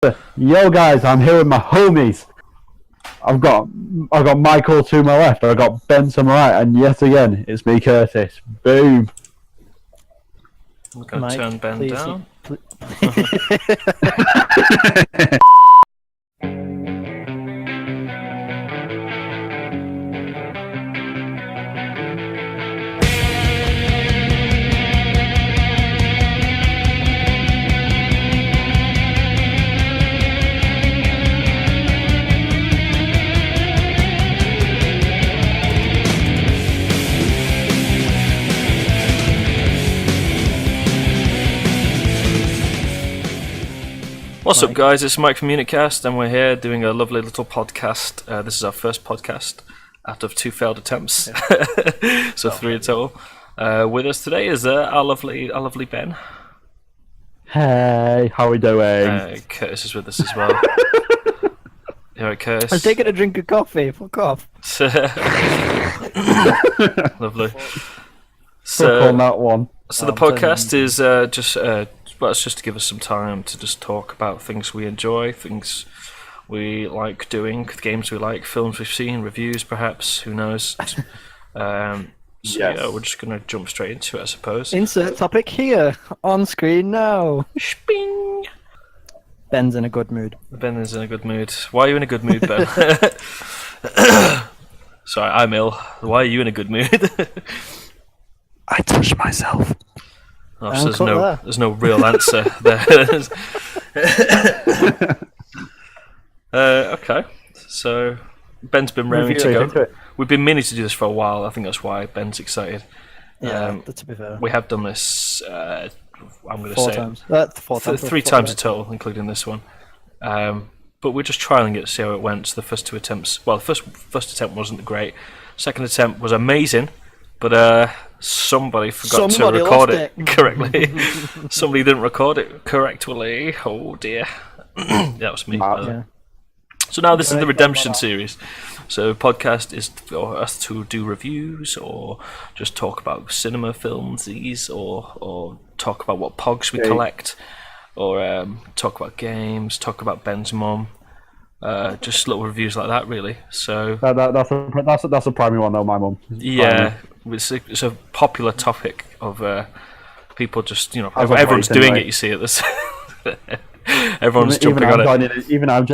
Yo guys, I'm here with my homies. I've got Michael to my left, I've got Ben to my right, and yet again it's me, Curtis. Boom. I'm going to turn Ben down. What's up, guys? It's Mike from Unicast, and we're here doing a lovely little podcast. This is our first podcast out of 2 failed attempts, so 3 in total. With us today is our lovely Ben. Hey, how we doing? Curtis is with us as well. You alright, Curtis? I'm taking a drink of coffee. Fuck off. Lovely. So, on that one. So the podcast is it's just to give us some time to just talk about things we enjoy, things we like doing, games we like, films we've seen, reviews perhaps, who knows. Yeah, we're just going to jump straight into it, I suppose. Insert topic here, on screen now. Sping! Ben's in a good mood. Ben is in a good mood. Why are you in a good mood, Ben? Sorry, I'm ill. Why are you in a good mood? I touched myself. Oh, so there's no real answer there. Okay, so Ben's been raring to go. We've been meaning to do this for a while. I think that's why Ben's excited. Yeah, to be fair. We have done this. I'm going to 4 say times. 3 times in total, including this one. But we're just trialing it to see how it went. So the first 2 attempts. Well, the first attempt wasn't great. Second attempt was amazing, but somebody forgot to record it correctly. Somebody didn't record it correctly. Oh dear. That was me. Yeah. So now this is the Redemption series. So podcast is for us to do reviews or just talk about cinema films, or talk about what pogs we collect, or talk about games, talk about Ben's mum. Just little reviews like that, really. So that's a primary one, though. My mum. Yeah, it's a popular topic of people. Just everyone's doing it. You see at this. Everyone's jumping on it. Even I'm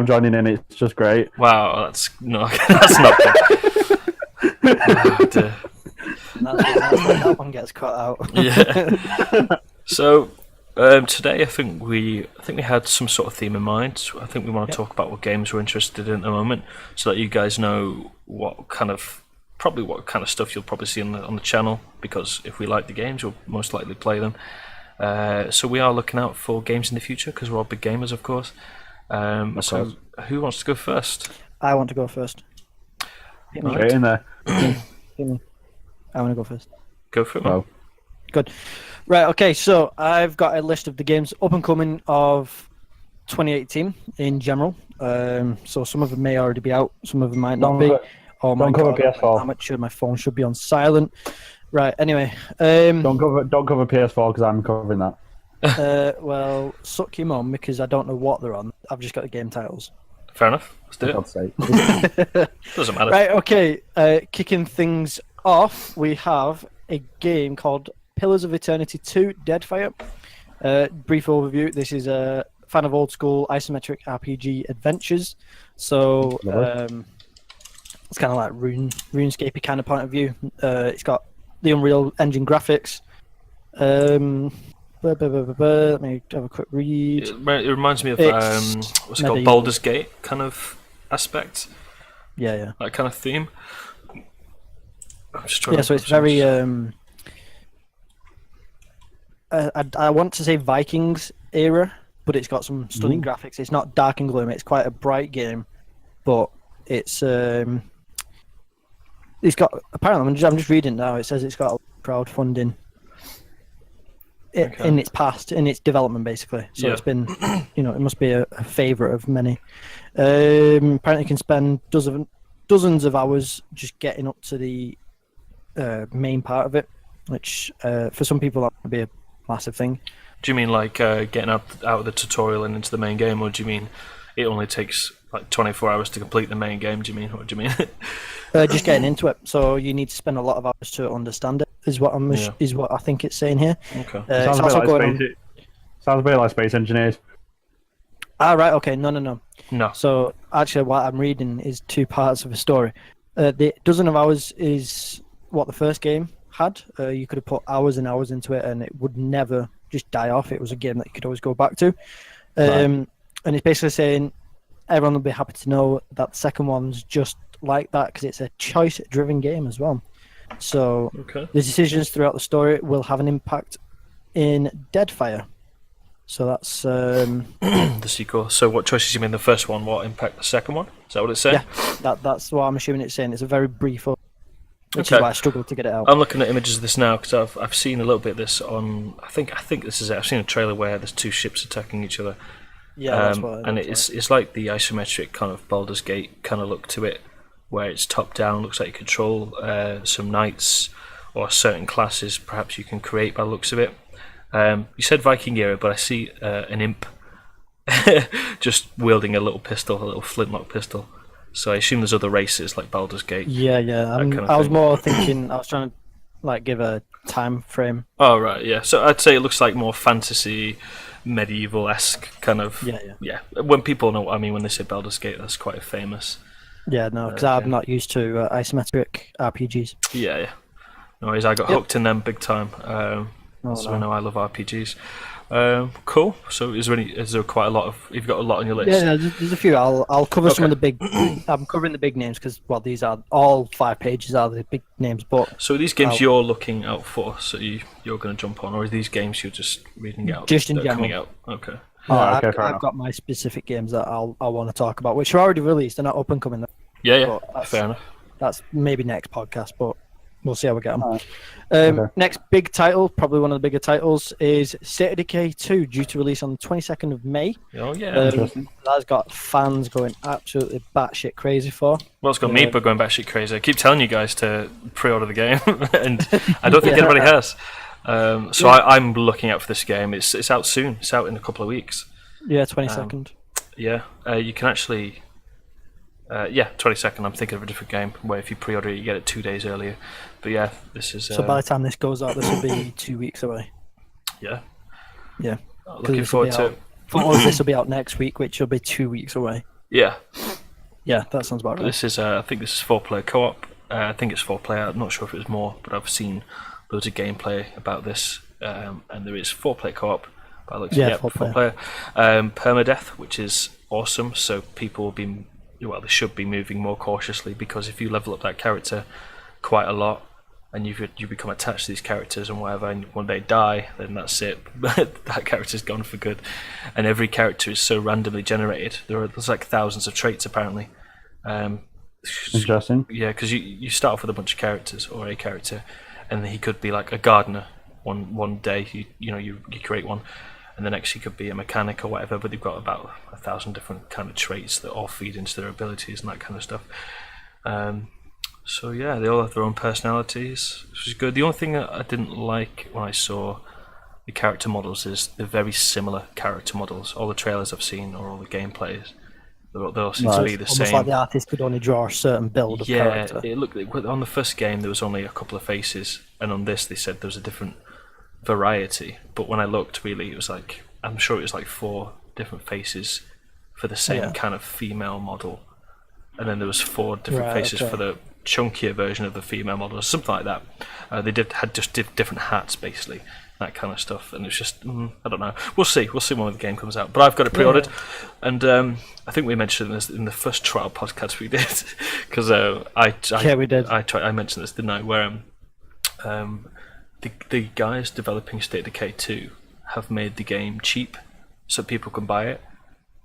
joining in. It's just great. Wow, that's not good. Oh, dear. That one gets cut out. Yeah. So. Today, I think we had some sort of theme in mind. I think we want to talk about what games we're interested in at the moment, so that you guys know what kind of stuff you'll probably see on the channel. Because if we like the games, we'll most likely play them. So we are looking out for games in the future because we're all big gamers, of course. So who wants to go first? I want to go first. Straight in there. I want to go first. Go for it. Oh. Good. Right, okay, so I've got a list of the games up and coming of 2018 in general. So some of them may already be out, some of them might not be. Oh my God, PS4. I'm amateur, my phone should be on silent. Right, anyway. Don't cover PS4 because I'm covering that. Well, suck your mum because I don't know what they're on. I've just got the game titles. Fair enough. Let's do it. Doesn't matter. Right, okay. Kicking things off, we have a game called Pillars of Eternity 2 Deadfire. Brief overview. This is a fan of old school isometric RPG adventures. So it's kind of like RuneScape kind of point of view. It's got the Unreal Engine graphics. Let me have a quick read. It reminds me of what's it called, Baldur's Gate kind of aspect. Yeah. That kind of theme. I'm just trying so it's very I want to say Vikings era, but it's got some stunning graphics. It's not dark and gloomy. It's quite a bright game, but it's got, apparently I'm just reading now. It says it's got crowdfunding in its past, in its development basically. So it's been, it must be a favourite of many. Apparently, you can spend dozens of hours just getting up to the main part of it, which for some people that would be a massive thing. Do you mean like getting out of the tutorial and into the main game, or do you mean it only takes like 24 hours to complete the main game? Do you mean? What do you mean? Just getting into it, so you need to spend a lot of hours to understand it. Is what is what I think it's saying here. Okay. It's also going on. Sounds a bit like Space Engineers. Right. Okay. No. No. So actually, what I'm reading is two parts of a story. The dozen of hours is what the first game had. You could have put hours and hours into it, and it would never just die off. It was a game that you could always go back to. And it's basically saying everyone will be happy to know that the second one's just like that because it's a choice-driven game as well. So the decisions throughout the story will have an impact in Deadfire. So that's the sequel. So what choices you made in the first one? What impact the second one? Is that what it's saying? Yeah, that's what I'm assuming it's saying. It's a very brief, which is why I struggled to get it out. I'm looking at images of this now because I've seen a little bit of this on. I think this is it. I've seen a trailer where there's two ships attacking each other. Yeah, that's what. And it's like the isometric kind of Baldur's Gate kind of look to it, where it's top down. Looks like you control some knights or certain classes. Perhaps you can create by the looks of it. You said Viking era, but I see an imp just wielding a little pistol, a little flintlock pistol. So I assume there's other races like Baldur's Gate. Yeah. I was more thinking. I was trying to give a time frame. Oh right, yeah. So I'd say it looks like more fantasy, medieval-esque kind of. Yeah. When people know what I mean when they say Baldur's Gate, that's quite famous. Yeah, no, because I'm not used to isometric RPGs. Yeah. No worries, I got hooked in them big time. So I know I love RPGs. Cool. So is there quite a lot of? You've got a lot on your list. Yeah, there's a few. I'll cover some of the big. I'm covering the big names because these are all 5 pages are the big names. But so these games you're looking out for, so you're going to jump on, or are these games you're just reading out? Just in general. Coming out. Okay. I've got my specific games that I want to talk about, which are already released. They're not up and coming. Yeah. Fair enough. That's maybe next podcast, but we'll see how we get on. Next big title, probably one of the bigger titles, is State of Decay 2, due to release on the 22nd of May. Oh, yeah. That's got fans going absolutely batshit crazy for. Well, it's got me going batshit crazy. I keep telling you guys to pre-order the game, and I don't think anybody has. I'm looking out for this game. It's out soon. It's out in a couple of weeks. Yeah, 22nd. You can actually... 22nd. I'm thinking of a different game where if you pre-order it, you get it 2 days earlier. But yeah, this is. So by the time this goes out, this will be 2 weeks away. Yeah. Looking forward to it. For us, this will be out next week, which will be 2 weeks away. Yeah. Yeah, that sounds about right. This is. I think this is 4-player co-op. I think it's 4-player. I'm not sure if it was more, but I've seen loads of gameplay about this, and there is 4-player co-op. By the looks of it, 4-player. Permadeath, which is awesome. So people will be. Well, they should be moving more cautiously because if you level up that character quite a lot and you become attached to these characters and whatever, and when they die, then that's it. That character's gone for good. And every character is so randomly generated. There's like thousands of traits apparently. Interesting. Yeah, because you start off with a bunch of characters or a character, and he could be like a gardener. One day you create one. And the next he could be a mechanic or whatever, but they've got about 1,000 different kind of traits that all feed into their abilities and that kind of stuff. So yeah, they all have their own personalities, which is good. The only thing that I didn't like when I saw the character models is they're very similar character models. All the trailers I've seen or all the gameplays, they all seem to be the almost same. Like the artist could only draw a certain build of character. Yeah, it looked on the first game there was only a couple of faces, and on this they said there was a different variety, but when I looked, really it was like, I'm sure it was like 4 different faces for the same kind of female model, and then there was 4 different faces for the chunkier version of the female model or something like that. They had different hats basically, that kind of stuff, and it's just I don't know, we'll see when the game comes out, but I've got it pre-ordered. And I think we mentioned this in the first trial podcast we did because we did. I mentioned this, didn't I, where the guys developing State of Decay 2 have made the game cheap so people can buy it.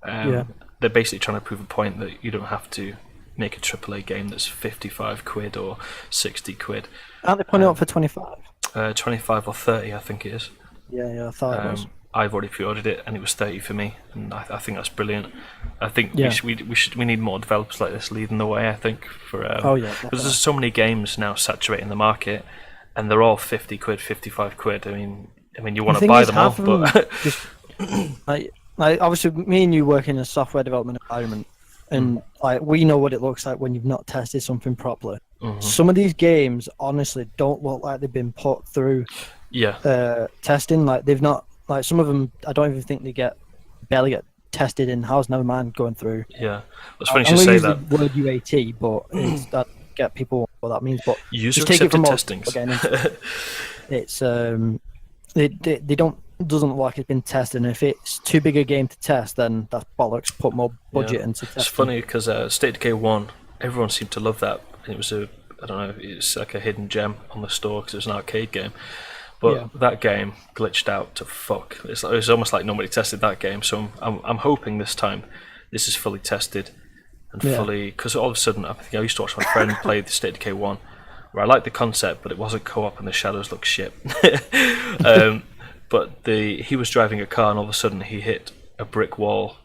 They're basically trying to prove a point that you don't have to make a AAA game that's 55 quid or 60 quid. Aren't they putting it up for 25? 25 or 30, I think it is. Yeah, I thought it was. I've already pre-ordered it and it was 30 for me, and I think that's brilliant. I think we need more developers like this leading the way, I think, for because there's so many games now saturating the market, and they're all 50 quid, 55 quid. I mean, I mean, you want The to thing buy is, them all, half of them but just like obviously me and you work in a software development environment, and like we know what it looks like when you've not tested something properly. Some of these games honestly don't look like they've been put through yeah, testing. Like they've not, like some of them I don't even think they barely get tested in house, never mind going through. yeah. It's funny I'm you should going to say use that. the word UAT, but it's that get people what that means. But User just take it from accepted all testings. again. It's they don't, doesn't look like it's been tested. And if it's too big a game to test, then that's bollocks. Put more budget Yeah. into testing. It's funny because State of Decay 1, everyone seemed to love that. And it was I don't know, it's like a hidden gem on the store because it was an arcade game. But Yeah. that game glitched out to fuck. It was almost like nobody tested that game. So I'm hoping this time this is fully tested and Yeah. fully. Because all of a sudden, I think I used to watch my friend play the State of Decay 1, where I liked the concept, but it wasn't co-op and the shadows looked shit. But he was driving a car and all of a sudden he hit a brick wall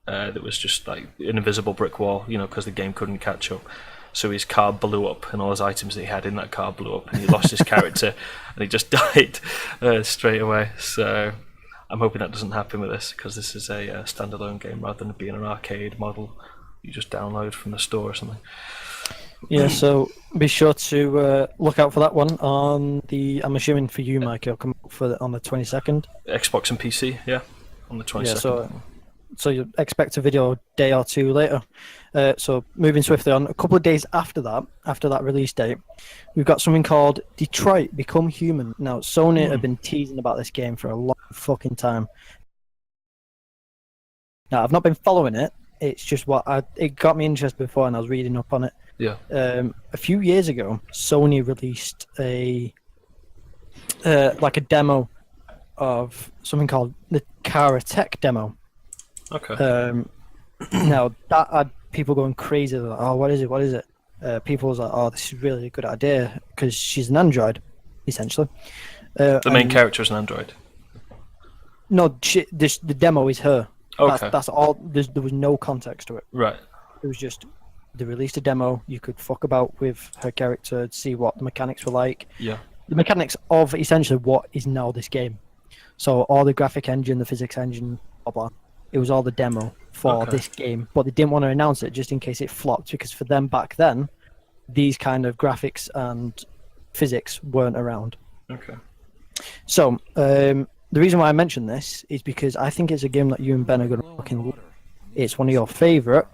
that was just like an invisible brick wall, because the game couldn't catch up. So his car blew up and all his items that he had in that car blew up and he lost his character and he just died straight away. So I'm hoping that doesn't happen with this because this is a standalone game rather than being an arcade model you just download from the store or something. Yeah, so be sure to look out for that one on the. I'm assuming for you, Mike, it'll come up on the 22nd. Xbox and PC, yeah, on the 22nd. Yeah, so you expect a video a day or two later. So moving swiftly on, a couple of days after that release date, we've got something called Detroit Become Human. Now, Sony have been teasing about this game for a long fucking time. Now, I've not been following it. It's just it got me interested before, and I was reading up on it. Yeah. A few years ago, Sony released a demo of something called the Karatech demo. Okay. Now that had people going crazy. Like, oh, what is it? What is it? People was like, oh, this is really a good idea because she's an android, essentially. The main character is an android. No, the demo is her. Okay. That's all. There was no context to it. Right. It was just they released a demo. You could fuck about with her character, see what the mechanics were like. Yeah. The mechanics of essentially what is now this game. So all the graphic engine, the physics engine, blah blah. It was all the demo for this game, but they didn't want to announce it just in case it flopped because for them back then, these kind of graphics and physics weren't around. Okay. So the reason why I mention this is because I think it's a game that you and Ben are going to fucking love. It's one of your favourite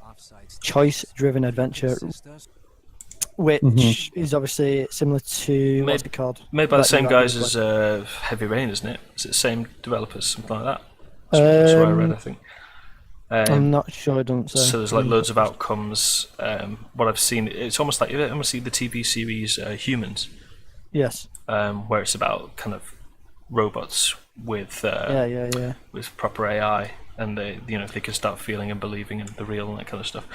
choice-driven adventure, which is obviously similar to what's it called? Made by the same guys as as Heavy Rain, isn't it? Is it the same developers, something like that? That's what I read, I think. I'm not sure. I don't say. So there's like loads of outcomes. What I've seen, it's almost like you ever see the TV series Humans. Yes. Where it's about kind of robots with with proper AI, and they can start feeling and believing in the real and that kind of stuff.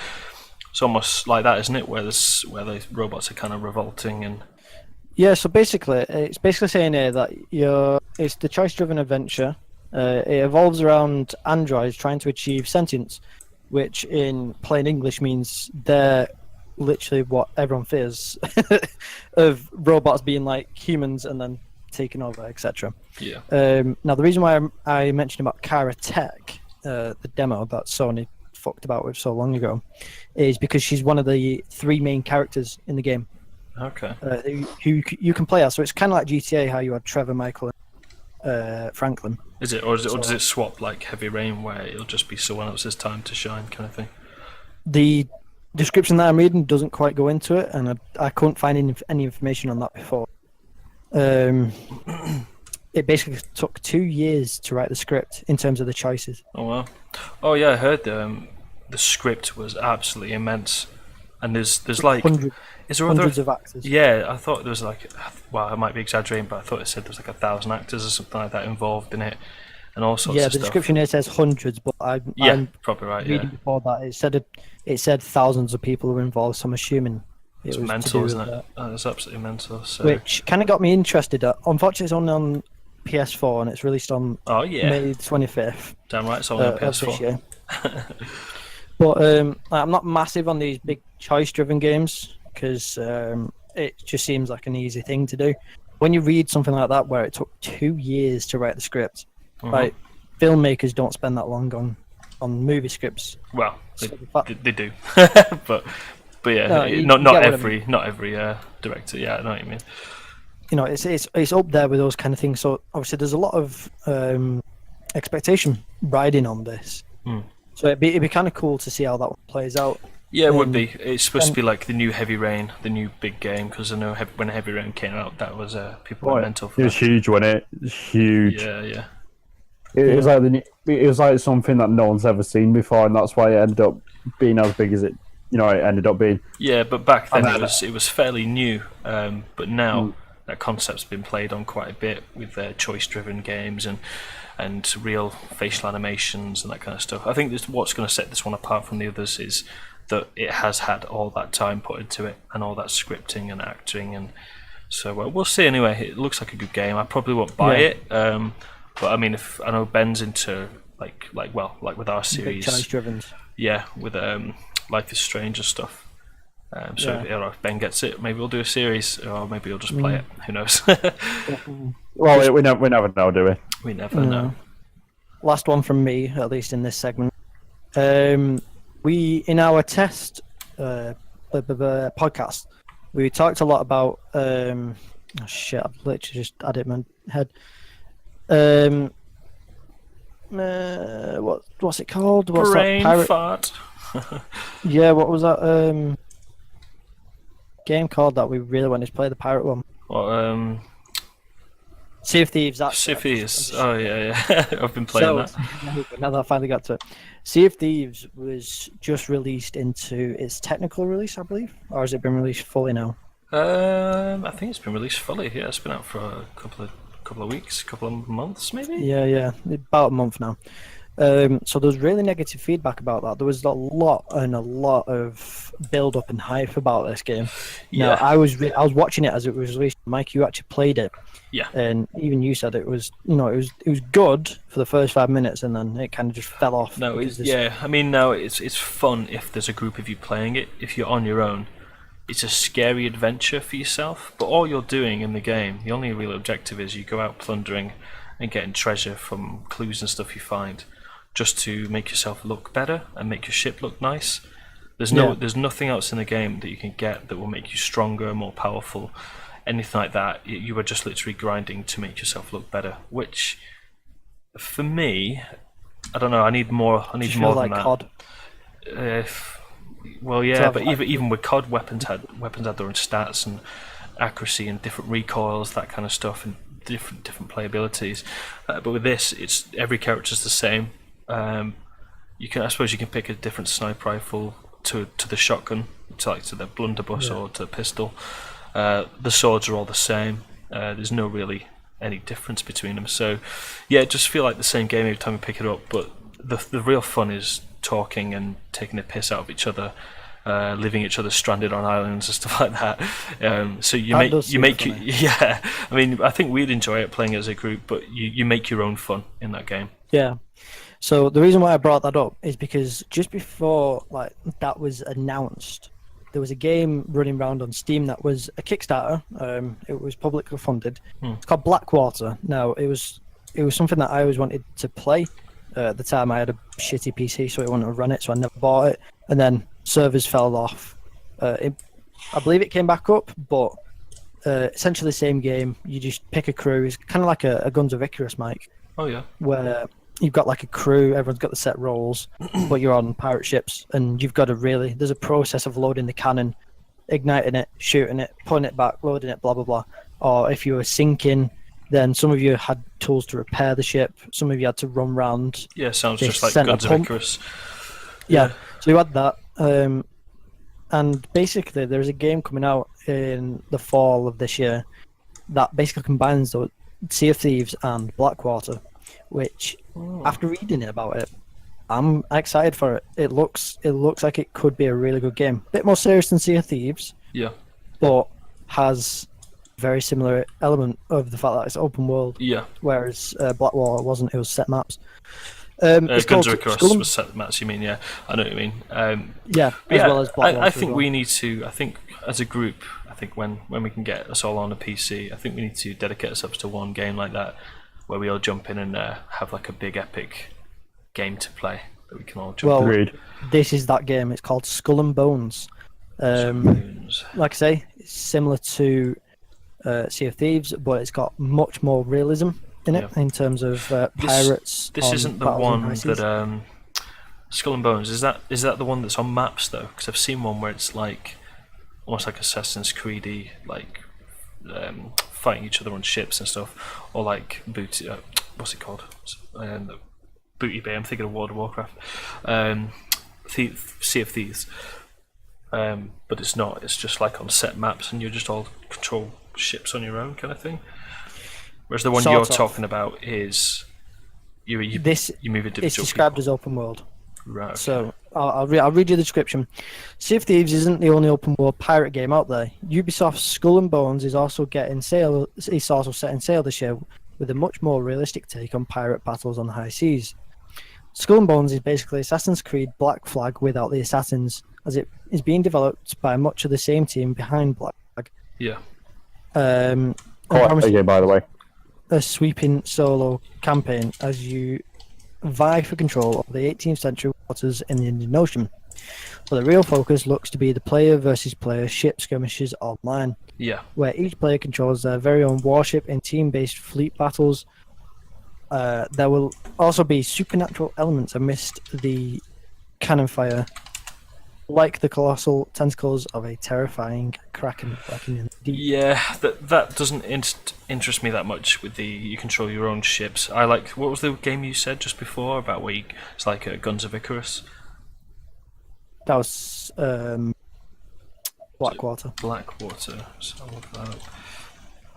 It's almost like that, isn't it? Where the robots are kind of revolting and. Yeah. So basically, it's basically saying here that it's the choice-driven adventure. It evolves around androids trying to achieve sentience, which in plain English means they're literally what everyone fears of robots being like humans and then taking over, etc. Yeah. Now, the reason why I mentioned about Karatech, the demo that Sony fucked about with so long ago, is because she's one of the three main characters in the game. Okay. Who you can play as. So it's kind of like GTA, how you had Trevor, Michael, and Franklin. Is it, or does it swap like Heavy Rain, where it'll just be someone else's time to shine, kind of thing? The description that I'm reading doesn't quite go into it, and I couldn't find any information on that before. It basically took 2 years to write the script in terms of the choices. Oh wow! Oh yeah, I heard the script was absolutely immense, and there's like hundreds of actors. Yeah, I thought there was like, well, I might be exaggerating, but I thought it said there was like 1,000 actors or something like that involved in it, and all sorts of stuff. Yeah, the description here says hundreds, but I'm probably right. reading before that it said thousands of people were involved. So I'm assuming it's mental, isn't it? It's absolutely mental. So. Which kind of got me interested. Unfortunately, it's only on PS4 and it's released on May 25th. Damn right, it's only on PS4. This year. But I'm not massive on these big choice-driven games because it just seems like an easy thing to do. when you read something like that, where it took 2 years to write the script, Mhm. like filmmakers don't spend that long on movie scripts. Well, So the fact- they do, but yeah, No, you not get what I every director. Yeah, I know what you mean. You know, it's up there with those kind of things. So obviously, there's a lot of expectation riding on this. Mm. So it'd be kind of cool to see how that one plays out. Yeah, it would be. It's supposed to be like the new Heavy Rain, the new big game. Because I know when Heavy Rain came out, that was people were mental for It was that. huge, wasn't it? It was huge. Yeah. It was like it was like something that no one's ever seen before, and that's why it ended up being as big as it ended up being. Yeah, but back then And it was fairly new. But now that concept's been played on quite a bit with choice-driven games and real facial animations and that kind of stuff. I think what's going to set this one apart from the others is that it has had all that time put into it and all that scripting and acting, and so we'll see. Anyway, it looks like a good game. I probably won't buy it, but I mean, if I know Ben's into like with our Big series, choice driven. yeah, with Life is Strange and stuff. So if Ben gets it, maybe we'll do a series, or maybe we'll just play it. Who knows? Well, we never know, do we? We never know. Last one from me, at least in this segment. We in our test podcast, we talked a lot about. Oh shit! I've literally just had it in my head. What's it called? What's Brain that fart. Yeah, what was that game called that we really wanted to play? The pirate one. What, Sea of Thieves. That's Sea of it. Thieves. Oh yeah. I've been playing that. Now that I finally got to it. Sea of Thieves was just released into its technical release, I believe, or has it been released fully now? I think it's been released fully. Yeah, it's been out for a couple of weeks, couple of months, maybe. Yeah, about a month now. So there's really negative feedback about that. There was a lot of build up and hype about this game. Yeah. Now, I was watching it as it was released. Mike, you actually played it. Yeah. And even you said it was good for the first 5 minutes, and then it kind of just fell off. No, because I mean, no, it's fun if there's a group of you playing it. If you're on your own, it's a scary adventure for yourself. But all you're doing in the game, the only real objective is you go out plundering and getting treasure from clues and stuff you find, just to make yourself look better and make your ship look nice. There's nothing else in the game that you can get that will make you stronger, more powerful, anything like that. You are just literally grinding to make yourself look better. Which, for me, I don't know. I need more. I need more than like that. COD. Well, yeah, but even with COD, weapons had their own stats and accuracy and different recoils, that kind of stuff, and different playabilities. But with this, it's every character's the same. I suppose you can pick a different sniper rifle to the shotgun, to the blunderbuss or to the pistol. The swords are all the same. There's no really any difference between them. So, yeah, just feel like the same game every time you pick it up. But the real fun is talking and taking the piss out of each other, leaving each other stranded on islands and stuff like that. So you make yeah. I mean, I think we'd enjoy it playing as a group, but you make your own fun in that game. Yeah. So the reason why I brought that up is because just before that was announced, there was a game running around on Steam that was a Kickstarter. It was publicly funded. It's called Blackwater. Now it was something that I always wanted to play. At the time, I had a shitty PC, so it wouldn't run it, so I never bought it. And then servers fell off. I believe it came back up, but essentially the same game. You just pick a crew. It's kind of like a Guns of Icarus, Mike. Oh yeah. Where you've got like a crew, everyone's got the set roles, but you're on pirate ships, and you've got to there's a process of loading the cannon, igniting it, shooting it, pulling it back, loading it, blah blah blah. Or if you were sinking, then some of you had tools to repair the ship, some of you had to run round. Yeah, sounds just like Guns of Icarus. Yeah, so you had that. And basically there's a game coming out in the fall of this year that basically combines the Sea of Thieves and Blackwater, which after reading about it, I'm excited for it. It looks like it could be a really good game. A bit more serious than Sea of Thieves. Yeah. But has very similar element of the fact that it's open world. Yeah. Whereas Blackwater wasn't. It was set maps. It's called Guns of Icarus Skull and- was set maps. You mean? Yeah, I know what you mean. yeah, But as yeah, well as Blackwater. I think as well. we need to. I think as a group, I think when we can get us all on a PC, I think we need to dedicate ourselves to one game like that, where we all jump in and have like a big epic game to play that we can all jump. Well, Agreed. this is that game. It's called Skull and Bones. in. Like I say, it's similar to Sea of Thieves, but it's got much more realism in it in terms of pirates. This on isn't the battles on one high seas. that Skull and Bones. Is that the one that's on maps though? Because I've seen one where it's like almost like Assassin's Creedy, like fighting each other on ships and stuff, or like booty. What's it called? Booty Bay. I'm thinking of World of Warcraft. Sea of Thieves. But it's not. It's just like on set maps, and you just all control ships on your own, kind of thing. Whereas the one Sort you're of. talking about is you move It's individual described people. as open world. Right. Okay. So I'll read you the description. Sea of Thieves isn't the only open world pirate game out there. Ubisoft's Skull and Bones is also setting sail this year with a much more realistic take on pirate battles on the high seas. Skull and Bones is basically Assassin's Creed Black Flag without the assassins, as it is being developed by much of the same team behind Black Flag. Yeah. And Quite promises okay, by the way. a sweeping solo campaign as you vie for control of the 18th century waters in the Indian Ocean. But the real focus looks to be the player versus player ship skirmishes online, Yeah. where each player controls their very own warship in team-based fleet battles. There will also be supernatural elements amidst the cannon fire, like the colossal tentacles of a terrifying kraken lurking in the deep. Yeah. That doesn't interest me that much. With the you control your own ships. I like. What was the game you said just before about where it's like Guns of Icarus? That was Blackwater. Blackwater. So I'll look that up.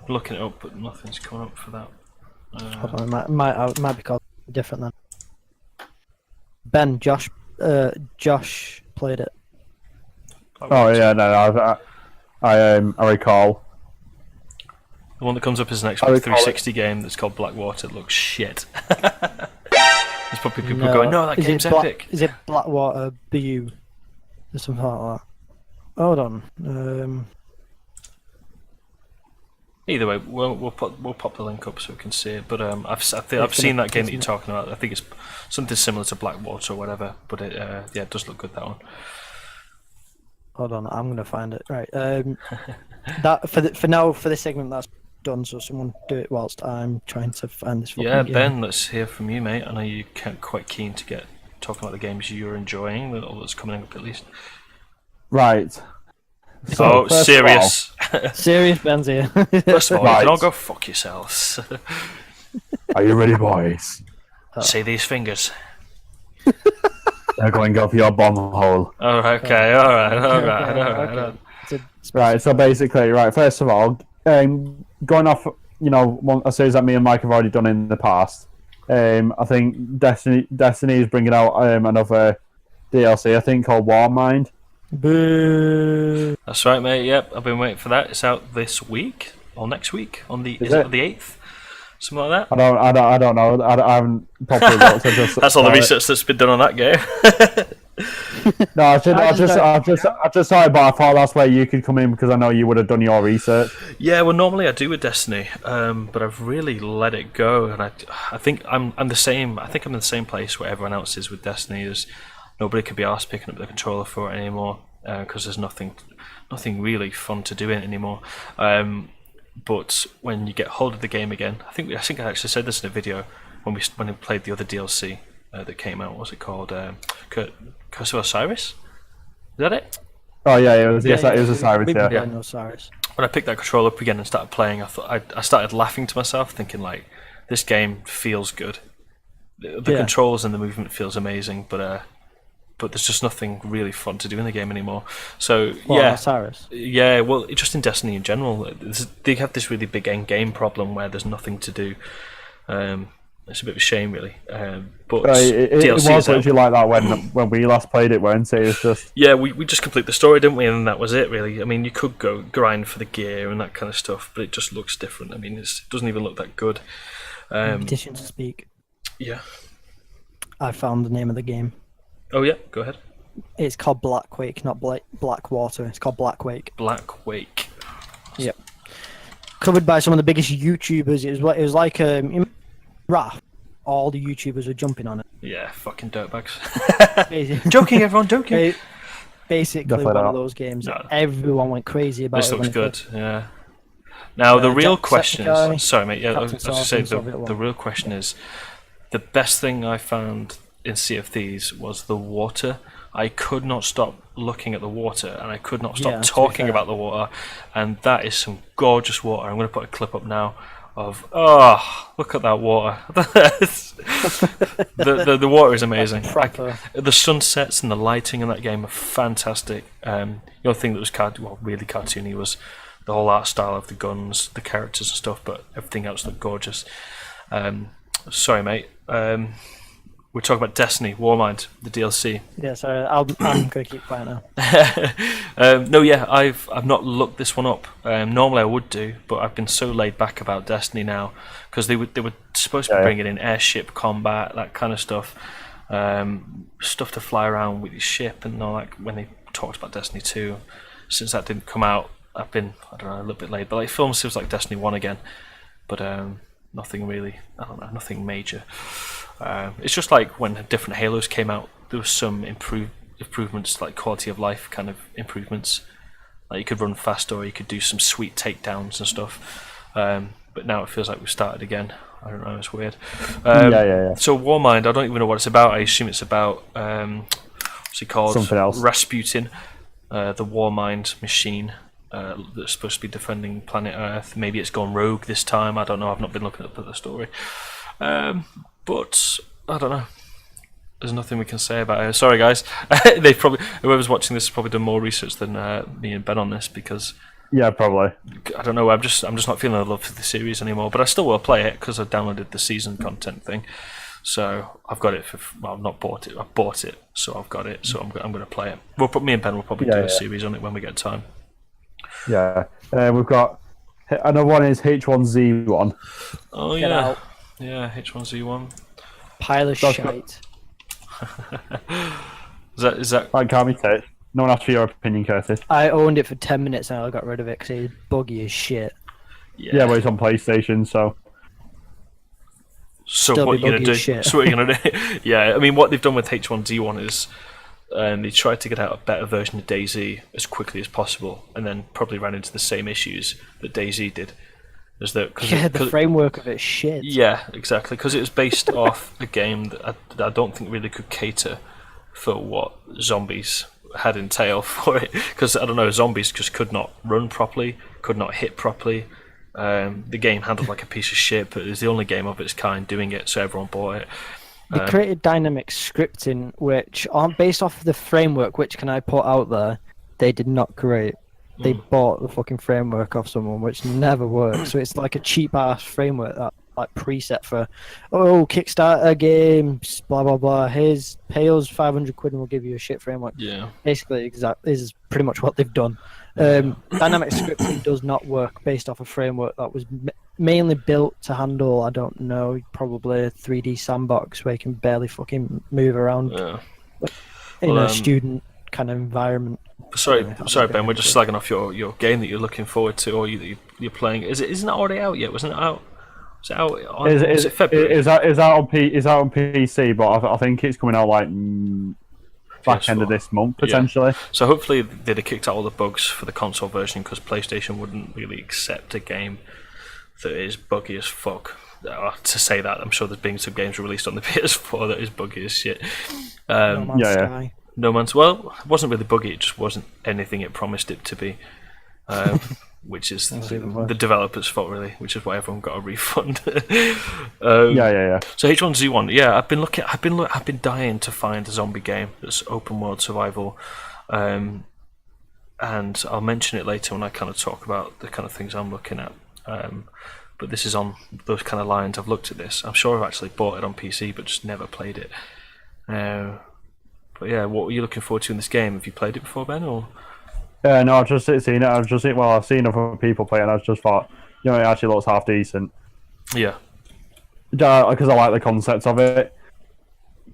I'm looking it up, but nothing's coming up for that. Hold on, it might be called different then. Ben, Josh played it. Oh yeah, no, I recall. The one that comes up is an Xbox I recall 360 game that's called Blackwater. It looks shit. There's probably people going, no, that Is game's it Black- epic. Is it Blackwater BU? Or something like that. Hold on. Either way, we'll pop the link up so we can see it. But I've seen that game that you're talking about. I think it's something similar to Blackwater or whatever. But it does look good, that one. Hold on, I'm gonna find it. Right. That for this segment that's done. So someone do it whilst I'm trying to find this. fucking Yeah, game. Ben, let's hear from you, mate. I know you're quite keen to get talking about the games you're enjoying, or that's coming up at least. Right. So first of serious. Serious Ben's here. First of all, you Right. can all go fuck yourselves. Are you ready, boys? See these fingers. They're going up your bum hole. Oh, okay, all right. Okay. It's a Right. So basically, right. First of all, going off, a series that me and Mike have already done in the past. I think Destiny is bringing out another DLC. I think called Warmind. Boo. That's right, mate. Yep, I've been waiting for that. It's out this week or next week on the Is it it? on the 8th, something like that. I don't know. I haven't properly looked. That's all the research that's been done on that game. No, I just saw it, but I thought that's where you could come in because I know you would have done your research. Yeah, well, normally I do with Destiny, but I've really let it go, and I think I'm the same. I think I'm in the same place where everyone else is with Destiny. Is nobody could be asked picking up the controller for it anymore because there's nothing really fun to do in it anymore. But when you get hold of the game again, I think I actually said this in a video when we played the other DLC that came out. What was it called? Curse of Osiris. Is that it? Oh yeah, it was. Yes, Yeah, it was a Cyrus. we've Yeah. been playing Osiris. When I picked that controller up again and started playing, I started laughing to myself, thinking like, this game feels good. The Yeah. controls and the movement feels amazing, but there's just nothing really fun to do in the game anymore. So yeah, Osiris. yeah. Well, just in Destiny in general, they have this really big end game problem where there's nothing to do. It's a bit of a shame, really. But It DLC was is out. literally like that when we last played it, weren't it? It was just Yeah, we just complete the story, didn't we? And that was it, really. I mean, you could go grind for the gear and that kind of stuff, but it just looks different. I mean, it doesn't even look that good. Petition to speak. Yeah. I found the name of the game. Oh yeah, go ahead. It's called Black Wake, not Blackwater. It's called Black Wake. Black Wake. Yep. Covered by some of the biggest YouTubers. It was like Raft. All the YouTubers were jumping on it. Yeah, fucking dirtbags. Basically, Joking, everyone, joking. basically Definitely one not. of those games that No. everyone went crazy about. This it when looks it good. first- Yeah. Now the real question Jacksepticeye, is. Sorry, mate. Yeah, I was Captain just saying Sovereign, Soviet the one. real question is, the best thing I found in Sea of Thieves was the water. I could not stop looking at the water, and I could not stop Yeah, to be talking fair. about the water. And that is some gorgeous water. I'm going to put a clip up now of look at that water. the water is amazing. Proper. The sunsets and the lighting in that game are fantastic. The only thing that was really cartoony was the whole art style of the guns, the characters and stuff, but everything else looked gorgeous. Sorry, mate. We're talking about Destiny, Warmind, the DLC. Yeah, sorry, I'm gonna keep quiet now. No, yeah, I've not looked this one up. Normally I would do, but I've been so laid back about Destiny now because they were supposed to be Yeah. bringing in airship combat, that kind of stuff, stuff to fly around with your ship and all that. When they talked about Destiny 2, since that didn't come out, I've been a little bit late. But like, film feels like Destiny 1 again, but nothing really. I don't know, nothing major. It's just like when different Halos came out, there was some improvements, like quality of life kind of improvements. Like you could run faster, or you could do some sweet takedowns and stuff. But now it feels like we've started again. I don't know, it's weird. Yeah. So Warmind, I don't even know what it's about. I assume it's about what's it called? Something else. Rasputin, the Warmind machine that's supposed to be defending planet Earth. Maybe it's gone rogue this time. I don't know. I've not been looking up at the story. But I don't know. There's nothing we can say about it. Sorry, guys. Whoever's watching this has probably done more research than me and Ben on this because Yeah, probably. I don't know. I'm just not feeling the love for the series anymore. But I still will play it because I downloaded the season content thing. So I've got it I've not bought it. I bought it, so I've got it. So I'm going to play it. Me and Ben will probably do a series on it when we get time. Yeah. We've got another one is H1Z1. Oh Get yeah, out. yeah. H1Z1. Pile of That's shite. Is that? That can't be touched. No one asked for your opinion, Curtis. I owned it for 10 minutes and I got rid of it because it was buggy as shit. Yeah, but it's on PlayStation, so. So Still what be are you gonna buggy do? as shit. So what are you gonna do? Yeah, I mean, what they've done with H1Z1 is they tried to get out a better version of DayZ as quickly as possible, and then probably ran into the same issues that DayZ did. The framework of it's shit. Yeah, exactly, because it was based off a game that I don't think really could cater for what zombies had entail for it. Because I don't know, zombies just could not run properly, could not hit properly. The game handled like a piece of shit, but it was the only game of its kind doing it, so everyone bought it. They created dynamic scripting, which aren't based off the framework, which can I put out there, they did not create. They bought the fucking framework off someone, which never works. So it's like a cheap ass framework that like preset for, Kickstarter games, blah blah blah. Here's pay us 500 quid and we'll give you a shit framework. Yeah. Basically, this is pretty much what they've done. Dynamic scripting does not work based off a framework that was mainly built to handle, I don't know, probably a 3D sandbox where you can barely fucking move around Yeah. in Well, a student kind of environment. Sorry, Ben. We're just slagging off your game that you're looking forward to, or you're playing. Isn't it already out yet? Wasn't it out? Was it out? Was it February? Is that on PC? But I think it's coming out like back end of this month potentially. So hopefully they'd have kicked out all the bugs for the console version because PlayStation wouldn't really accept a game that is buggy as fuck. To say that, I'm sure there's been some games released on the PS4 that is buggy as shit. No Man's Sky. No Man's it wasn't really buggy. It just wasn't anything it promised it to be, which is the developers' fault really. Which is why everyone got a refund. Yeah. So H1Z1, yeah, I've been dying to find a zombie game that's open world survival, and I'll mention it later when I kind of talk about the kind of things I'm looking at. But this is on those kind of lines. I've looked at this. I'm sure I've actually bought it on PC, but just never played it. But yeah, what were you looking forward to in this game? Have you played it before, Ben? Or No, I've just seen it. I've seen other people play it, and I just thought, it actually looks half decent. yeah, Because I like the concept of it.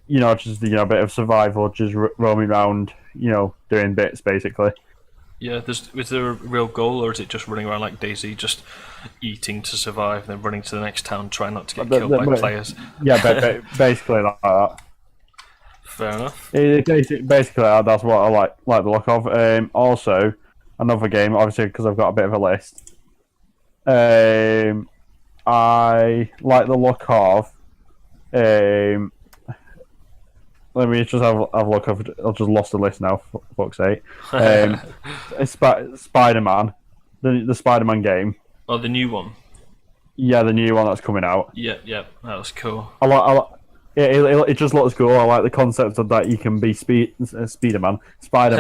just a bit of survival, just roaming around, doing bits basically. Yeah, is there a real goal, or is it just running around like DayZ, just eating to survive, and then running to the next town, trying not to get killed by players? Yeah, basically like that. Fair enough. Basically, that's what I like the look of. Also, another game, obviously, because I've got a bit of a list. I like the look of. Let me just have a look. I've just lost the list now. For fuck's sake. Spider-Man, the Spider-Man game. Oh, the new one. Yeah, the new one that's coming out. Yeah, that was cool. It just looks cool. I like the concept of that you can be Spider-Man.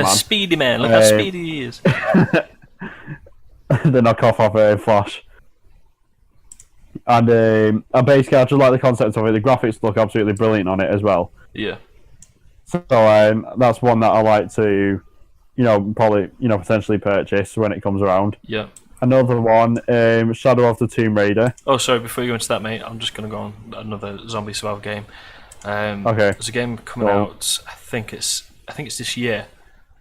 Speedy Man, look how speedy he is. The knockoff of Flash. And basically, I just like the concept of it. The graphics look absolutely brilliant on it as well. Yeah. So that's one that I like to, probably potentially purchase when it comes around. Yeah. Another one, Shadow of the Tomb Raider. Oh, sorry. Before you go into that, mate, I'm just going to go on another zombie survival game. Okay. There's a game coming out. I think it's this year.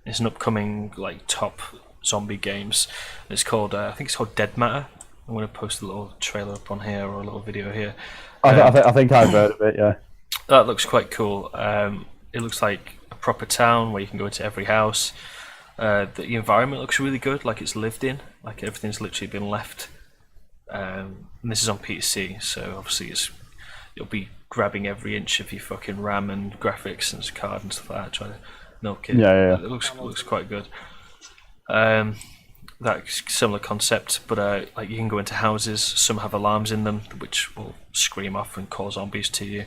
It's an upcoming top zombie games. It's called I think it's called Dead Matter. I'm going to post a little trailer up on here or a little video here. I think I've heard of it. Yeah. That looks quite cool. It looks like a proper town where you can go into every house. The environment looks really good, like it's lived in, like everything's literally been left. And this is on PC, so obviously you'll be grabbing every inch of your fucking RAM and graphics and card and stuff like that, trying to milk it. Yeah. It looks quite good. That similar concept, but you can go into houses. Some have alarms in them, which will scream off and call zombies to you.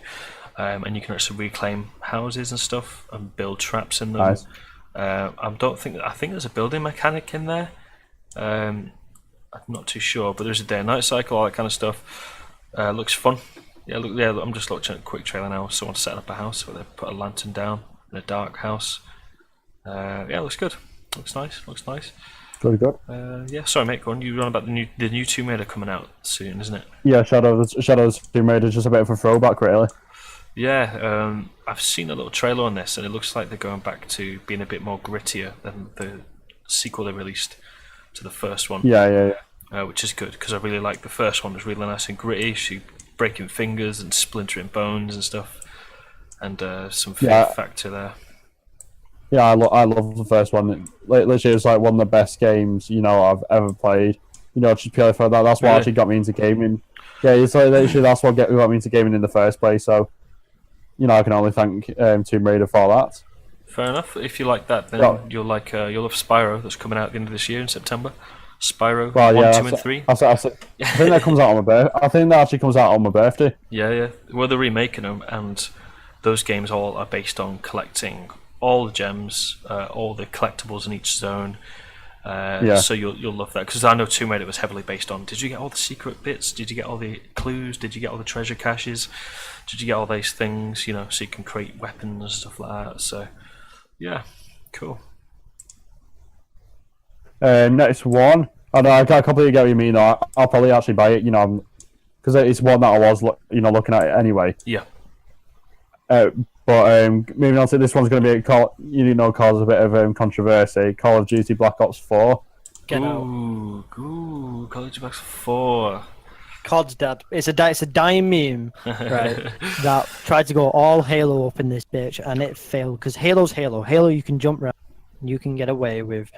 And you can actually reclaim houses and stuff and build traps in them. Nice. I think there's a building mechanic in there. I'm not too sure, but there's a day and night cycle, all that kind of stuff. Looks fun. I'm just watching a quick trailer now. Someone setting up a house where they put a lantern down in a dark house. Looks good. Looks nice. Very good. Sorry, mate. Go on. You were on about the new Tomb Raider coming out soon, isn't it? Yeah, Shadow of the Tomb Raider is just a bit of a throwback, really. Yeah, I've seen a little trailer on this, and it looks like they're going back to being a bit more grittier than the sequel they released to the first one. Yeah. Which is good, because I really like the first one. It was really nice and gritty. She breaking fingers and splintering bones and stuff, and some fear factor there. Yeah, I love the first one. Literally, it's like one of the best games I've ever played. Just purely for that. That's what actually got me into gaming. Yeah, it's like literally that's what got me into gaming in the first place. So, I can only thank Tomb Raider for that. Fair enough. If you like that, then you'll love Spyro. That's coming out at the end of this year in September. Spyro 1, 2, and 3. I think that comes out on my birthday. I think that actually comes out on my birthday. Yeah. Well, they're remaking them, and those games all are based on collecting all the gems, all the collectibles in each zone. So you'll love that, because I know Tomb Raider was heavily based on. Did you get all the secret bits? Did you get all the clues? Did you get all the treasure caches? Did you get all these things? So you can create weapons and stuff like that. So yeah, cool. Next one, I completely get what you mean. I'll probably actually buy it. Because it's one that I was looking at it anyway. Yeah. But moving on to this one's going to be cause a bit of controversy. Call of Duty Black Ops 4. Ooh, Call of Duty Black Ops 4. COD's dead. It's a dying meme, right? That tried to go all Halo up in this bitch, and it failed, because Halo's Halo. Halo, you can jump around, you can get away with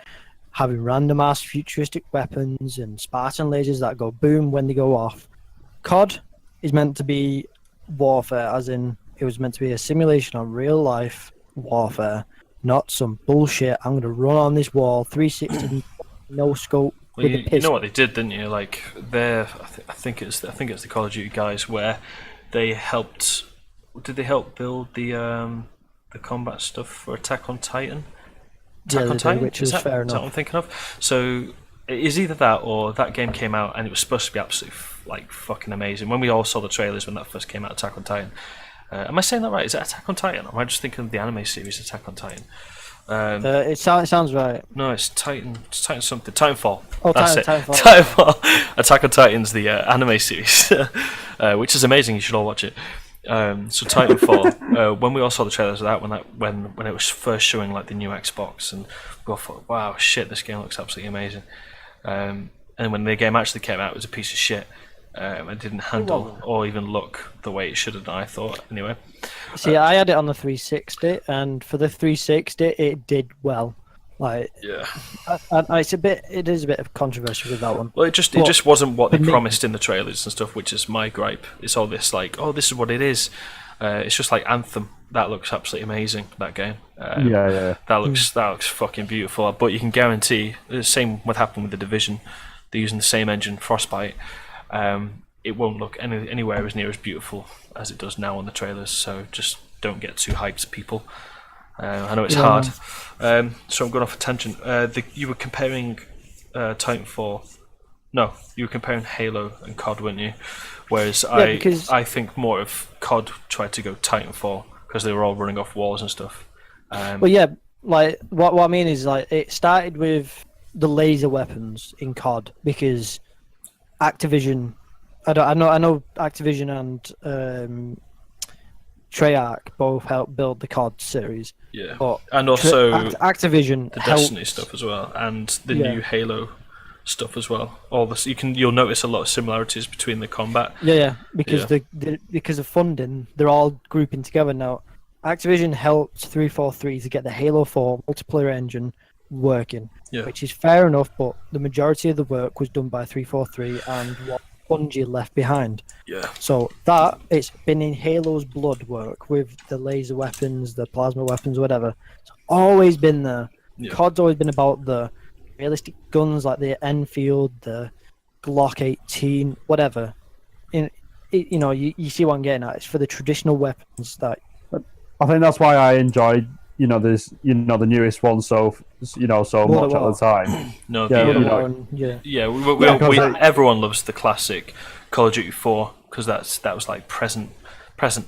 having random ass futuristic weapons and Spartan lasers that go boom when they go off. COD is meant to be warfare, as in it was meant to be a simulation of real life warfare, not some bullshit. I'm gonna run on this wall 360 no scope. Well, you know what they did, didn't you? Like I think it's the Call of Duty guys, where they helped. Did they help build the combat stuff for Attack on Titan? Attack on Titan, which is fair enough. Is that what I'm thinking of? So it is either that or that game came out and it was supposed to be absolutely fucking amazing. When we all saw the trailers when that first came out, Attack on Titan. Am I saying that right? Is it Attack on Titan? Or am I just thinking of the anime series Attack on Titan? It sounds right. No, it's Titan. It's Titan something. Titanfall. Oh, That's it. Titanfall. Titanfall. Attack on Titan's the anime series, which is amazing. You should all watch it. So Titanfall, when we all saw the trailers of that, when it was first showing like the new Xbox, and we all thought, wow, shit, this game looks absolutely amazing. And when the game actually came out, it was a piece of shit. It didn't handle or even look the way it should have done, I thought. Anyway. See, I had it on the 360, and for the 360, it did well. Like, yeah, it is a bit of controversy with that one. Well, it just wasn't what they promised in the trailers and stuff, which is my gripe. It's all this like, oh, this is what it is. It's just like Anthem. That looks absolutely amazing. That game. That looks fucking beautiful. But you can guarantee the same what happened with the Division. They're using the same engine, Frostbite. It won't look anywhere as near as beautiful as it does now on the trailers. So just don't get too hyped, people. I know it's hard. So I'm going off a tangent. You were comparing Titanfall. No, you were comparing Halo and COD, weren't you? Whereas I think more of COD tried to go Titanfall because they were all running off walls and stuff. Well, yeah, like what I mean is like it started with the laser weapons in COD because Activision. I know Activision and Treyarch both helped build the COD series. Yeah, but and also Activision the helped... Destiny stuff as well, and the new Halo stuff as well. All this you'll notice a lot of similarities between the combat. Yeah, because because of funding, they're all grouping together now. Activision helped 343 to get the Halo 4 multiplayer engine working, which is fair enough, but the majority of the work was done by 343 and what Bungie left behind. Yeah. So that it's been in Halo's blood work with the laser weapons, the plasma weapons, whatever. It's always been there. Yeah. COD's always been about the realistic guns like the Enfield, the Glock 18, whatever. You see what I'm getting at. It's for the traditional weapons that. I think that's why I enjoyed, this, the newest one so much at the time. No, yeah, everyone loves the classic Call of Duty 4 because that was like present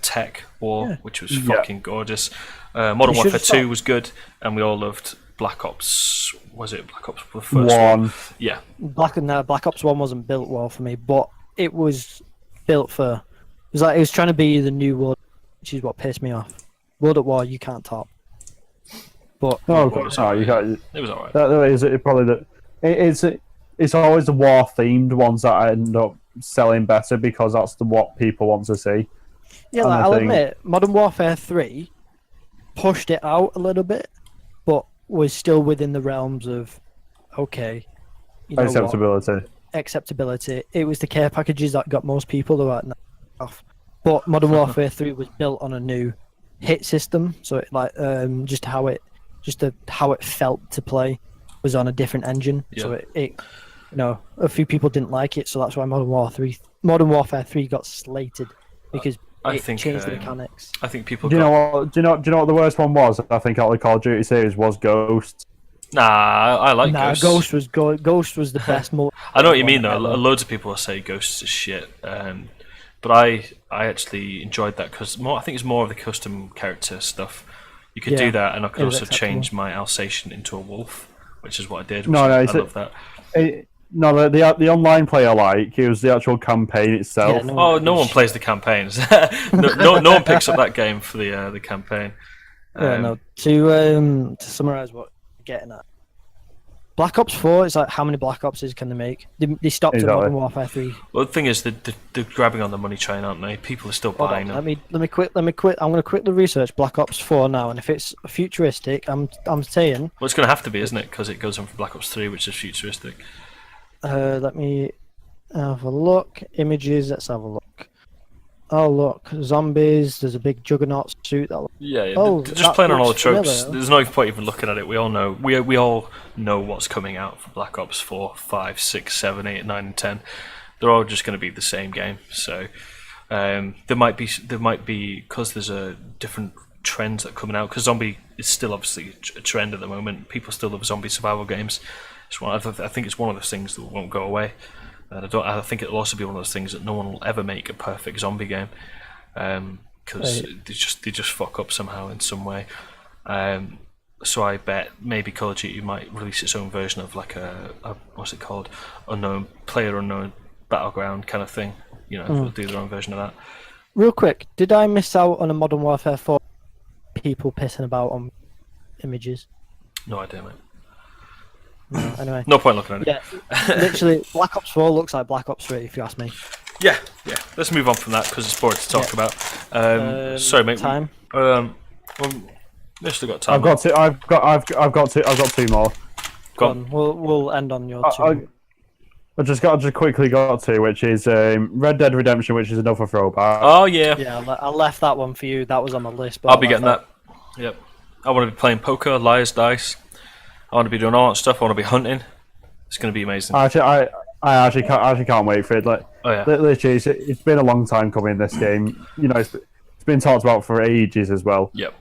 tech war, which was fucking gorgeous. Modern Warfare 2 was good, and we all loved Black Ops. Was it Black Ops the first one? Yeah. Black Ops 1 wasn't built well for me, but it was built for. It was trying to be the new world, which is what pissed me off. World at War you can't top. But you can't. It was alright. That is probably it's always the war themed ones that end up selling better because that's what people want to see. Yeah, I'll admit, Modern Warfare 3 pushed it out a little bit, but was still within the realms of acceptability. It was the care packages that got most people to write off. But Modern Warfare 3 was built on a new hit system, so it how it felt to play was on a different engine. Yeah. So it a few people didn't like it, so that's why Modern Warfare 3 got slated because it changed the mechanics. I think people. Do you know what the worst one was? I think out of the Call of Duty series was Ghost. Nah, I like Ghost. Ghost was the best. I know what you mean though. Loads of people say Ghost is shit. But I actually enjoyed that because I think it's more of the custom character stuff. You could do that, and I could also change my Alsatian into a wolf, which is what I did. I love that. The online play I like. It was the actual campaign itself. Yeah, no one plays the campaigns. no one picks up that game for the campaign. To summarize what you're getting at. Black Ops 4, it's like how many Black Opses can they make? They stopped at Modern Warfare 3. Well, the thing is, they're grabbing on the money train, aren't they? People are still buying them. Let me quit. I'm going to quickly research Black Ops 4 now, and if it's futuristic, I'm saying. Well, it's going to have to be, isn't it? Because it goes on for Black Ops 3, which is futuristic. Let me have a look. Images. Let's have a look. Oh look, zombies. There's a big juggernaut suit. They're just playing on all the tropes. Familiar. There's no point even looking at it. We all know. We all know what's coming out for Black Ops 4, 5, 6, 7, 8, 9, and 10. They're all just going to be the same game. So there might be because there's a different trends that are coming out. Because zombie is still obviously a trend at the moment. People still love zombie survival games. I think it's one of those things that won't go away. And I think it'll also be one of those things that no one will ever make a perfect zombie game because they just fuck up somehow in some way. So I bet maybe Call of Duty might release its own version of like a what's it called, unknown Battleground kind of thing. They'll do their own version of Real quick, did I miss out on a Modern Warfare 4 people pissing about on images? No idea, mate. No, anyway. No point looking at it. Yeah, literally, Black Ops 4 looks like Black Ops 3, if you ask me. Yeah. Let's move on from that because it's boring to talk about. Sorry, mate. Time. Well, we've still got time. I've got two more. Go on. We'll end on your two. I just quickly got to, which is Red Dead Redemption, which is another throwback. Oh yeah. Yeah, I left that one for you. That was on my list. But I'll be getting that. Yep. I want to be playing poker, liar's dice. I want to be doing all that stuff. I want to be hunting. It's going to be amazing. I actually can't wait for it. Like, Oh yeah. literally, it's been a long time coming. This game, it's been talked about for ages as well. Yep.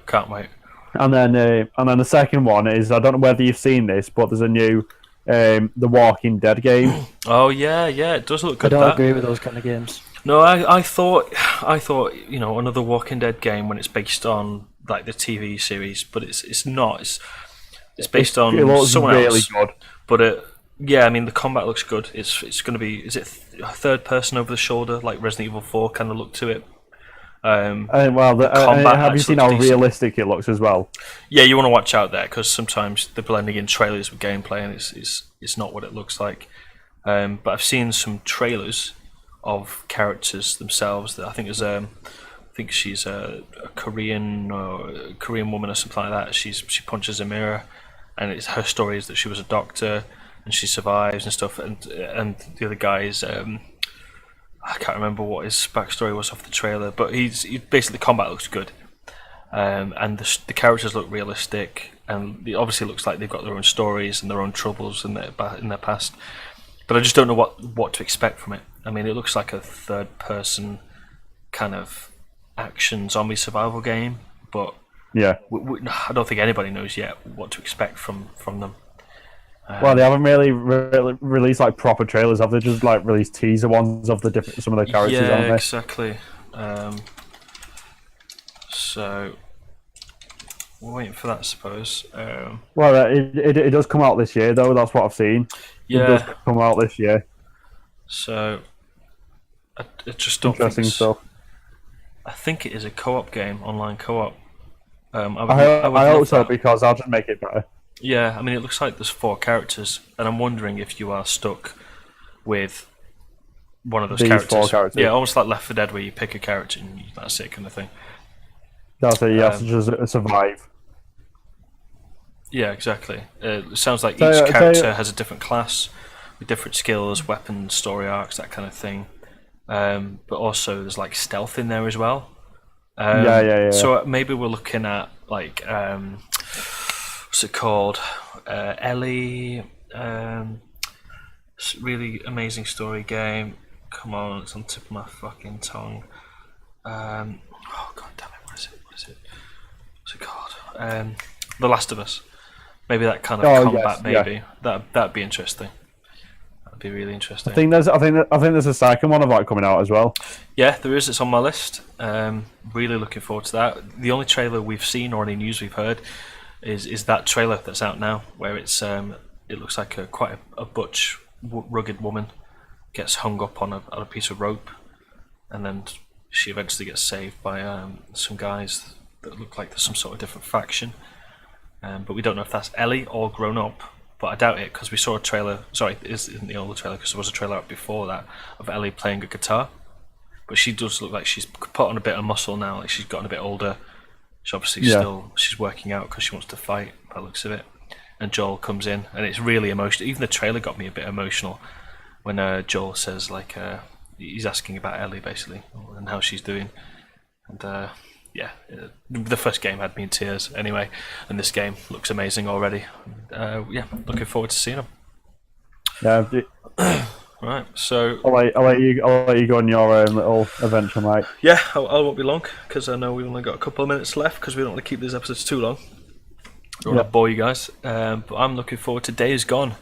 Can't wait. And then the second one is, I don't know whether you've seen this, but there's a new The Walking Dead game. Oh yeah, it does look good. I don't agree with those kind of games. No, I thought another Walking Dead game when it's based on like the TV series, but it's not. It's based on it looks someone really else. good. But I mean the combat looks good. It's going to be, is it third person over the shoulder like Resident Evil 4 kind of look to it? Have you seen how realistic it looks as well? Yeah, you want to watch out there because sometimes they're blending in trailers with gameplay and it's not what it looks like. But I've seen some trailers of characters themselves. That I think there's I think she's a Korean woman or something like that. She punches a mirror, and her story is that she was a doctor and she survives and stuff. And the other guy is I can't remember what his backstory was off the trailer, but he basically, the combat looks good, and the characters look realistic, and it obviously looks like they've got their own stories and their own troubles in their past. But I just don't know what to expect from it. I mean, it looks like a third-person kind of action zombie survival game, but yeah, I don't think anybody knows yet what to expect from them. Well, they haven't really released like proper trailers, have they? Just like released teaser ones of some of the characters, yeah, haven't they? Exactly. So we're waiting for that, I suppose. Well, it does come out this year, though. That's what I've seen. Yeah, it does come out this year. So I just don't Interesting think stuff. I think it is a co-op game, online co-op. I hope so, because I'll just make it better. Yeah, I mean, it looks like there's 4 characters, and I'm wondering if you are stuck with one of those These characters. 4 characters. Yeah, almost like Left 4 Dead, where you pick a character and that's it, kind of thing. That's it. You have to just survive. Yeah, exactly. It sounds like each character has a different class with different skills, weapons, story arcs, that kind of thing. But also, there's like stealth in there as well. Yeah. So maybe we're looking at like what's it called? Ellie. Really amazing story game. Come on, it's on the tip of my fucking tongue. Oh god damn it! What is it? What's it called? The Last of Us. Maybe that kind of combat. Yes, maybe that'd be interesting. That'd be really interesting. I think there's a second one of that coming out as well. Yeah, there is. It's on my list. Really looking forward to that. The only trailer we've seen or any news we've heard is that trailer that's out now, where it's it looks like quite a butch, rugged woman gets hung up on a piece of rope, and then she eventually gets saved by some guys that look like there's some sort of different faction. But we don't know if that's Ellie or grown up. But I doubt it, because we saw a trailer. Sorry, it isn't the older trailer, because there was a trailer up before that of Ellie playing a guitar. But she does look like she's put on a bit of muscle now. Like she's gotten a bit older. She's obviously she's working out because she wants to fight, by the looks of it. And Joel comes in, and it's really emotional. Even the trailer got me a bit emotional when Joel says, like, he's asking about Ellie basically and how she's doing. And the first game had me in tears anyway, and this game looks amazing already. Looking forward to seeing them. Yeah. Right, so I'll let you go on your little adventure, Mike. Yeah, I won't be long, because I know we've only got a couple of minutes left, because we don't want to keep these episodes too long. Don't want to bore you guys. But I'm looking forward to Days Gone,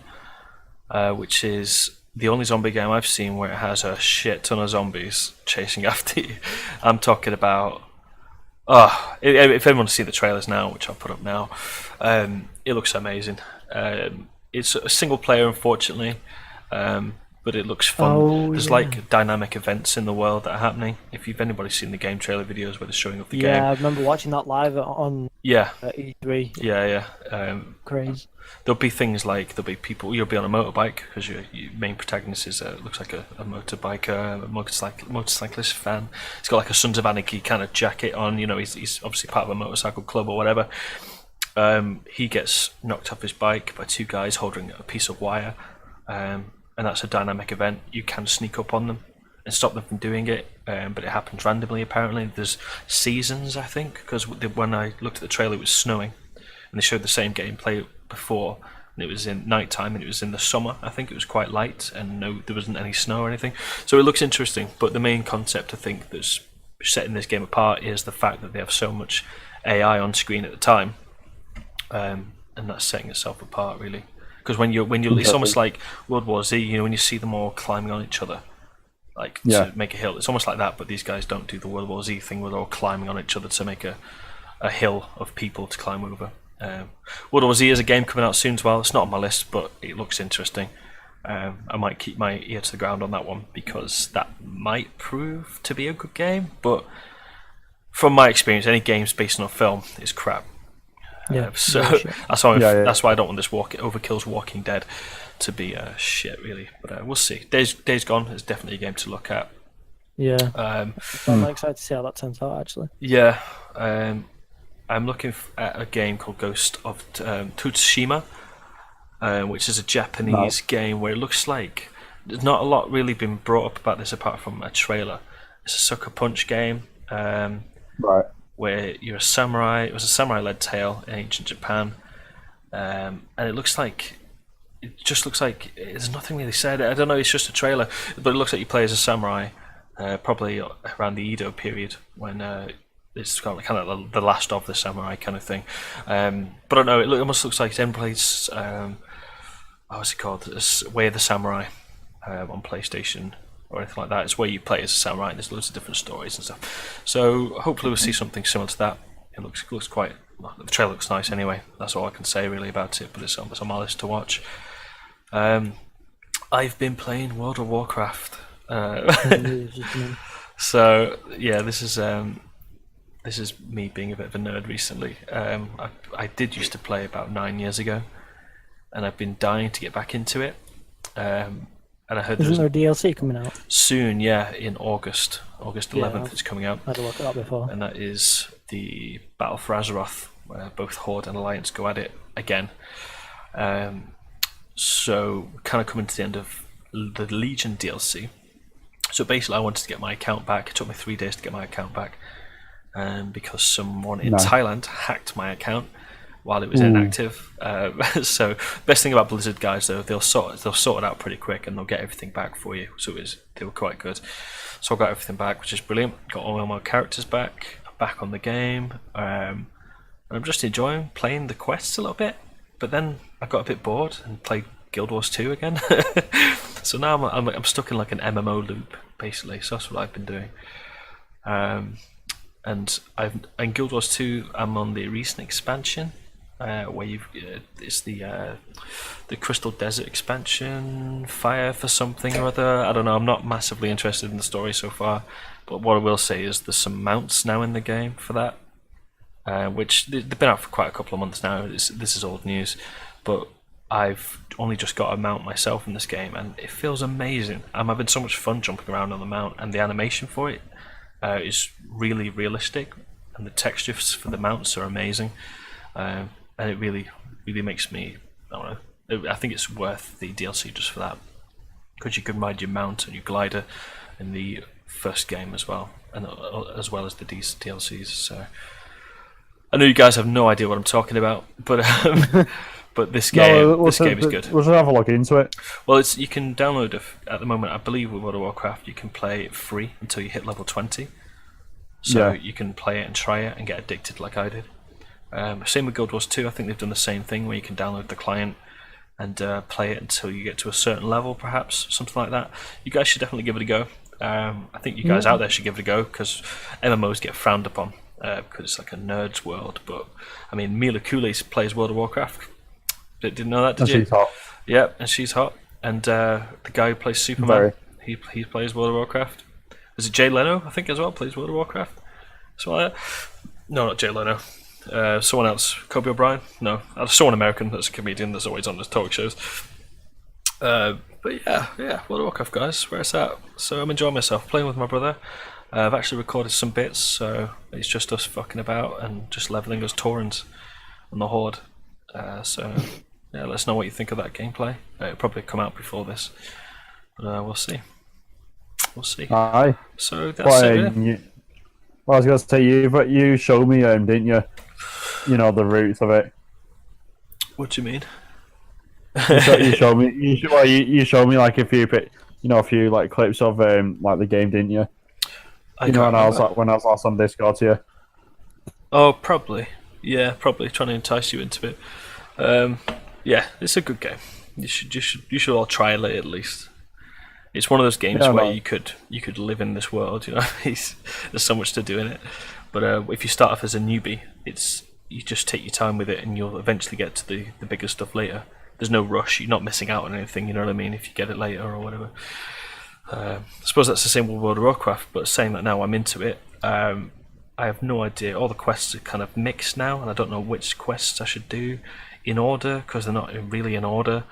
which is the only zombie game I've seen where it has a shit ton of zombies chasing after you. I'm talking about. If anyone wants to see the trailers now, which I'll put up now, it looks amazing. It's a single player, unfortunately. but it looks fun. Oh, There's yeah. like dynamic events in the world that are happening. If you've anybody seen the game trailer videos where they're showing off the game, I remember watching that live on yeah, E3. yeah. Crazy. There'll be things like there'll be people. You'll be on a motorbike because your main protagonist is looks like a motorbiker, a motorcyclist fan. He's got like a Sons of Anarchy kind of jacket on. You know, he's obviously part of a motorcycle club or whatever. He gets knocked off his bike by two guys holding a piece of wire, and that's a dynamic event. You can sneak up on them and stop them from doing it, but it happens randomly. Apparently, there's seasons. I think because when I looked at the trailer, it was snowing, and they showed the same gameplay before, and it was in night time and it was in the summer. I think it was quite light and there wasn't any snow or anything, so it looks interesting. But the main concept I think that's setting this game apart is the fact that they have so much AI on screen at the time, and that's setting itself apart really. Because when you it's almost like World War Z, you know, when you see them all climbing on each other like to make a hill, it's almost like that, but these guys don't do the World War Z thing where they're all climbing on each other to make a hill of people to climb over. World War Z is a game coming out soon as well. It's not on my list, but it looks interesting. I might keep my ear to the ground on that one because that might prove to be a good game. But from my experience, any games based on a film is crap. So that's why that's why I don't want this Overkill's Walking Dead to be shit really. But we'll see. Days Gone is definitely a game to look at. I'm excited to see how that turns out actually. Yeah. I'm looking at a game called Ghost of Tsushima, which is a Japanese game where it looks like there's not a lot really been brought up about this apart from a trailer. It's a sucker punch game, where you're a samurai. It was a samurai-led tale in ancient Japan, and it just looks like there's nothing really said. I don't know. It's just a trailer, but it looks like you play as a samurai, probably around the Edo period when. It's kind of the last of the samurai kind of thing, but I don't know. It almost looks like it's plays. What's it called? Way of the Samurai on PlayStation or anything like that. It's where you play as a samurai and there's loads of different stories and stuff. So hopefully we'll see something similar to that. It looks quite. The trailer looks nice anyway. That's all I can say really about it. But it's on my list to watch. I've been playing World of Warcraft. So yeah, this is me being a bit of a nerd recently. I did used to play about 9 years ago, and I've been dying to get back into it. And I heard Isn't there a DLC coming out soon? Yeah, in August 11th, it's coming out. I had a look at that before. And that is the Battle for Azeroth, where both Horde and Alliance go at it again. So we're kind of coming to the end of the Legion DLC. So basically, I wanted to get my account back. It took me 3 days to get my account back. Because someone in Thailand hacked my account while it was inactive. So best thing about Blizzard guys though, they'll sort it out pretty quick and they'll get everything back for you. So they were quite good. So I got everything back, which is brilliant. Got all my characters back. I'm back on the game. And I'm just enjoying playing the quests a little bit. But then I got a bit bored and played Guild Wars 2 again. So now I'm stuck in like an MMO loop basically. So that's what I've been doing. And in Guild Wars 2, I'm on the recent expansion, where it's the Crystal Desert expansion, Fire for something or other. I don't know. I'm not massively interested in the story so far, but what I will say is there's some mounts now in the game for that, which they've been out for quite a couple of months now. This is old news, but I've only just got a mount myself in this game, and it feels amazing. I'm having so much fun jumping around on the mount, and the animation for it. Is really realistic, and the textures for the mounts are amazing, and it really makes me. I don't know. I think it's worth the DLC just for that, because you can ride your mount and your glider in the first game as well, and as well as the DLCs. So I know you guys have no idea what I'm talking about, but but this game is good. We'll just have a look into it. Well, you can download it at the moment. I believe with World of Warcraft, you can play it free until you hit level 20. So you can play it and try it and get addicted like I did. Same with Guild Wars 2. I think they've done the same thing where you can download the client and play it until you get to a certain level, perhaps something like that. You guys should definitely give it a go. I think you guys out there should give it a go because MMOs get frowned upon because it's like a nerd's world. But I mean, Mila Kunis plays World of Warcraft. Didn't know that, did you? She's hot. Yeah, and she's hot. and the guy who plays Superman, Very. he plays World of Warcraft. Is it Jay Leno? I think as well plays World of Warcraft. So no, not Jay Leno. Someone else. Kobe O'Brien? No, someone American that's a comedian that's always on the talk shows. But yeah, World of Warcraft, guys, where it's at. So I'm enjoying myself playing with my brother. I've actually recorded some bits, so it's just us fucking about and just leveling us Taurens on the Horde. So yeah, let us know what you think of that gameplay. It'll probably come out before this, but we'll see. We'll see. Aye. So that's it. Yeah. Well, I was going to say but you showed me, didn't you? You know the roots of it. What do you mean? You showed me. You showed me like a few like clips of like the game, didn't you? When I was last on Discord to you. Oh, probably. Yeah, probably trying to entice you into it. Yeah, it's a good game. You should all try it at least. It's one of those games where you could live in this world. You know, there's so much to do in it. But if you start off as a newbie, you just take your time with it, and you'll eventually get to the bigger stuff later. There's no rush. You're not missing out on anything. You know what I mean? If you get it later or whatever. I suppose that's the same with World of Warcraft. But saying that now I'm into it, I have no idea. All the quests are kind of mixed now, and I don't know which quests I should do in order because they're not really in order.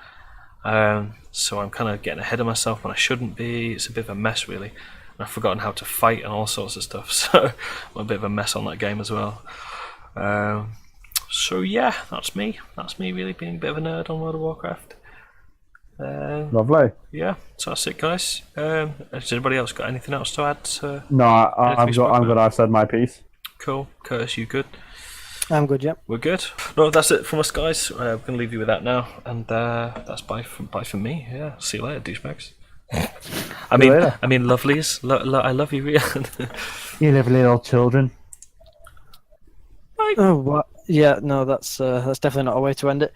So I'm kind of getting ahead of myself when I shouldn't be. It's a bit of a mess, really. And I've forgotten how to fight and all sorts of stuff. So I'm a bit of a mess on that game as well. So yeah, that's me. That's me really being a bit of a nerd on World of Warcraft. Lovely. Yeah, so that's it, guys. Has anybody else got anything else to add? No, I'm good. I've said my piece. Cool. Curtis, you good? I'm good, yep. We're good. No, that's it from us, guys. We're gonna leave you with that now, and that's bye from me. Yeah, see you later, douchebags. I mean, lovelies. I love you, Rian. You lovely little children. Oh, what? Yeah, no, that's definitely not a way to end it.